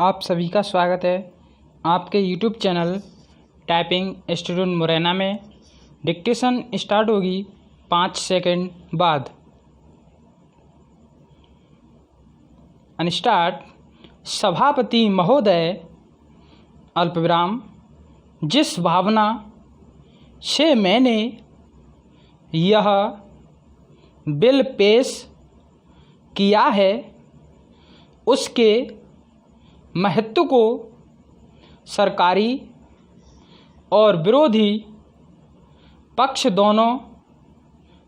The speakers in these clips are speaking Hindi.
आप सभी का स्वागत है आपके YouTube channel typing student Morena में। डिक्टेशन स्टार्ट होगी 5 सेकंड बाद। अनस्टार्ट। सभापति महोदय अल्पविराम, जिस भावना से मैंने यह बिल पेश किया है उसके महत्व को सरकारी और विरोधी पक्ष दोनों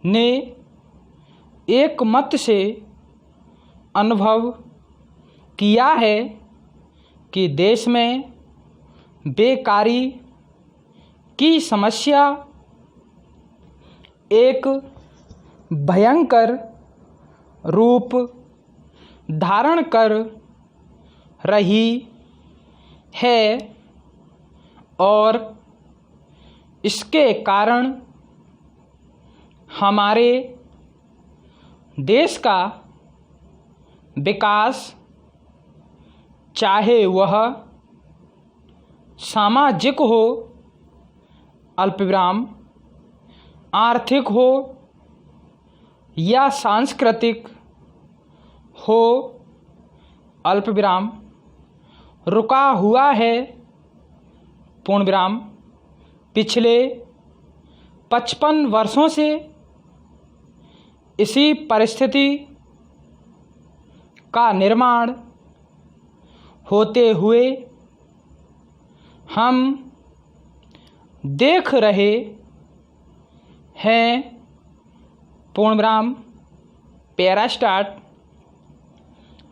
ने एक मत से अनुभव किया है कि देश में बेकारी की समस्या एक भयंकर रूप धारण कर रही है और इसके कारण हमारे देश का विकास, चाहे वह सामाजिक हो अल्पविराम, आर्थिक हो या सांस्कृतिक हो अल्पविराम, रुका हुआ है पूर्णविराम। पिछले 55 वर्षों से इसी परिस्थिति का निर्माण होते हुए हम देख रहे हैं पूर्णविराम। Para start.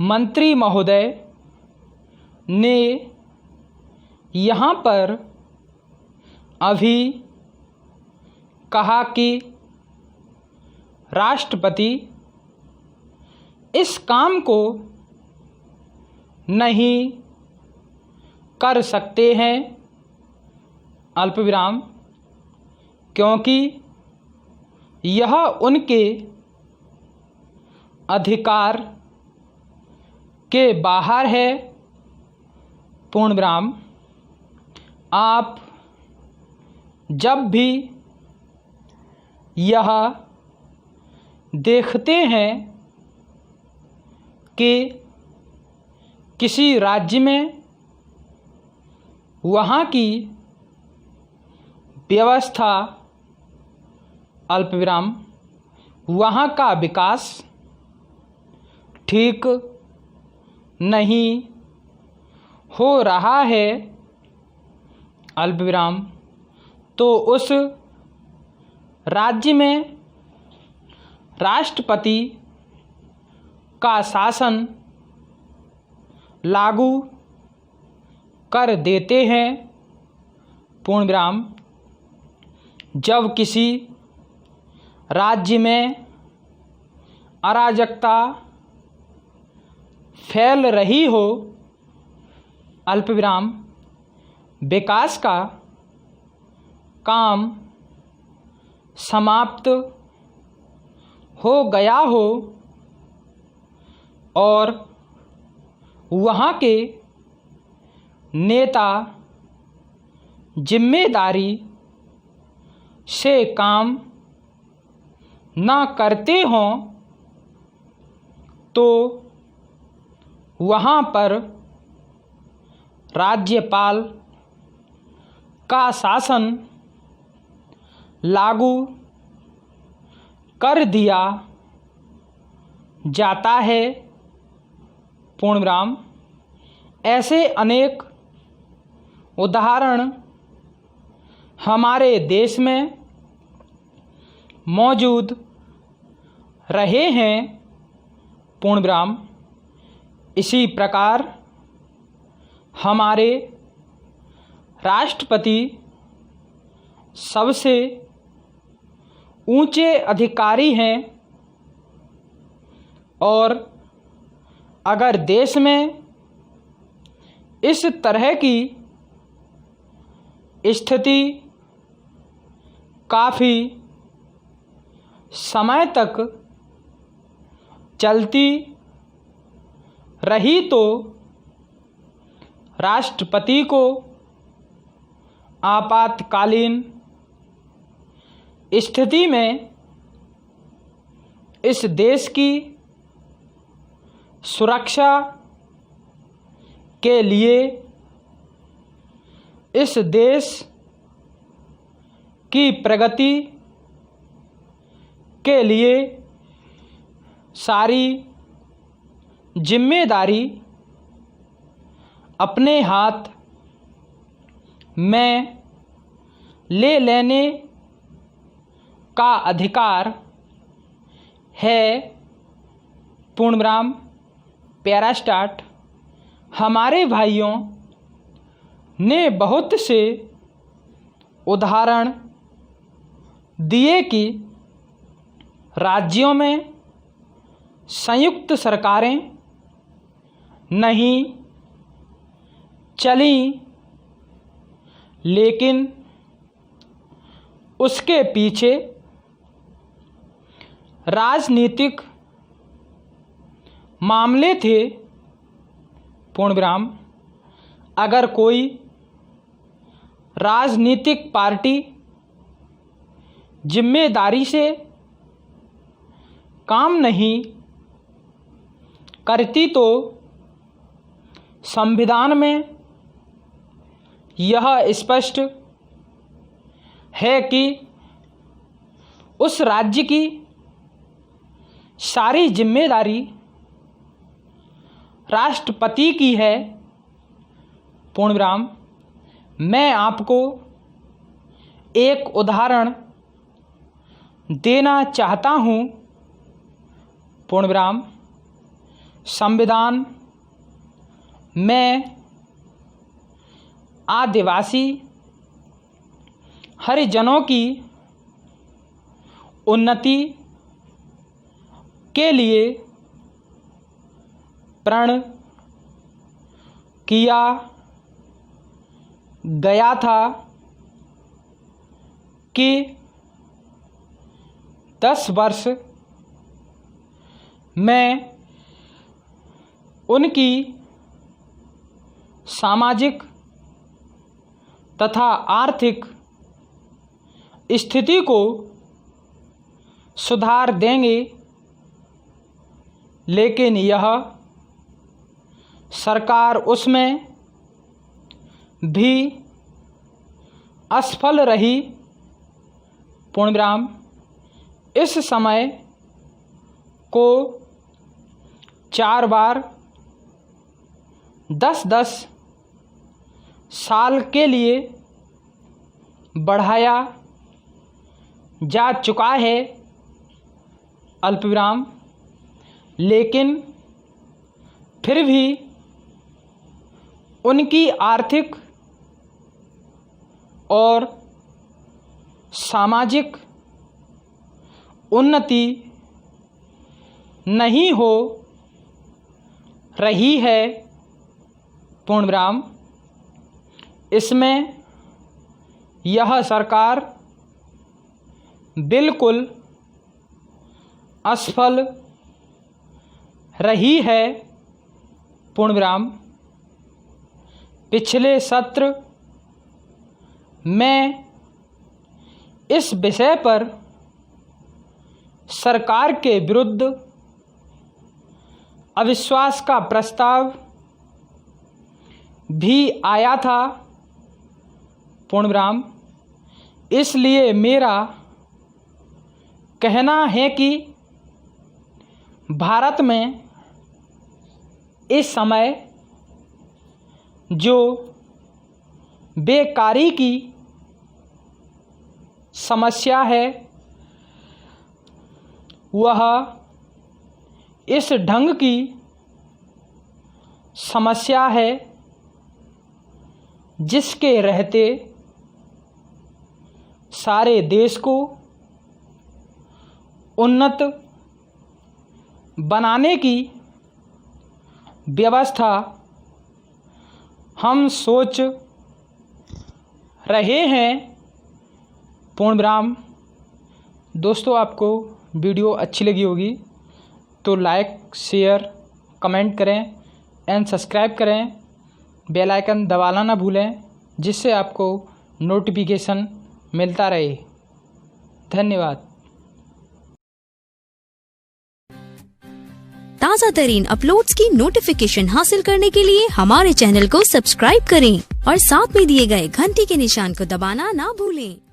मंत्री महोदय ने यहाँ पर अभी कहा कि राष्ट्रपति इस काम को नहीं कर सकते हैं अल्पविराम, क्योंकि यह उनके अधिकार के बाहर है पूर्णविराम। आप जब भी यह देखते हैं कि किसी राज्य में वहाँ की व्यवस्था अल्पविराम, वहाँ का विकास ठीक नहीं हो रहा है अल्पविराम, तो उस राज्य में राष्ट्रपति का शासन लागू कर देते हैं पूर्णविराम। जब किसी राज्य में अराजकता फैल रही हो अल्पविराम, विकास का काम समाप्त हो गया हो और वहाँ के नेता जिम्मेदारी से काम ना करते हों, तो वहाँ पर राज्यपाल का शासन लागू कर दिया जाता है पूर्णविराम। ऐसे अनेक उदाहरण हमारे देश में मौजूद रहे हैं पूर्णविराम। इसी प्रकार हमारे राष्ट्रपति सबसे ऊंचे अधिकारी हैं और अगर देश में इस तरह की स्थिति काफ़ी समय तक चलती रही तो राष्ट्रपति को आपातकालीन स्थिति में इस देश की सुरक्षा के लिए, इस देश की प्रगति के लिए सारी जिम्मेदारी अपने हाथ में ले लेने का अधिकार है। पूर्णविराम पैरा स्टार्ट। हमारे भाइयों ने बहुत से उदाहरण दिए कि राज्यों में संयुक्त सरकारें नहीं चली, लेकिन उसके पीछे राजनीतिक मामले थे। पूर्णविराम अगर कोई राजनीतिक पार्टी जिम्मेदारी से काम नहीं करती तो संविधान में यह स्पष्ट है कि उस राज्य की सारी जिम्मेदारी राष्ट्रपति की है। पूर्णविराम मैं आपको एक उदाहरण देना चाहता हूँ। पूर्णविराम संविधान में आदिवासी हरिजनों की उन्नति के लिए प्रण किया गया था कि 10 वर्ष में उनकी सामाजिक तथा आर्थिक स्थिति को सुधार देंगे, लेकिन यह सरकार उसमें भी असफल रही। पूर्णविराम इस समय को 4 बार 10-10 साल के लिए बढ़ाया जा चुका है। अल्पविराम लेकिन फिर भी उनकी आर्थिक और सामाजिक उन्नति नहीं हो रही है। पूर्णविराम इसमें यह सरकार बिल्कुल असफल रही है। पूर्णविराम पिछले सत्र में इस विषय पर सरकार के विरुद्ध अविश्वास का प्रस्ताव भी आया था। पूर्णविराम इसलिए मेरा कहना है कि भारत में इस समय जो बेकारी की समस्या है वह इस ढंग की समस्या है जिसके रहते सारे देश को उन्नत बनाने की व्यवस्था हम सोच रहे हैं। पूर्णविराम दोस्तों आपको वीडियो अच्छी लगी होगी तो लाइक शेयर कमेंट करें एंड सब्सक्राइब करें बेल आइकन दबाना ना भूलें, जिससे आपको नोटिफिकेशन मिलता रहे। धन्यवाद। ताज़ा तरीन अपलोड्स की नोटिफिकेशन हासिल करने के लिए हमारे चैनल को सब्सक्राइब करें और साथ में दिए गए घंटी के निशान को दबाना ना भूलें।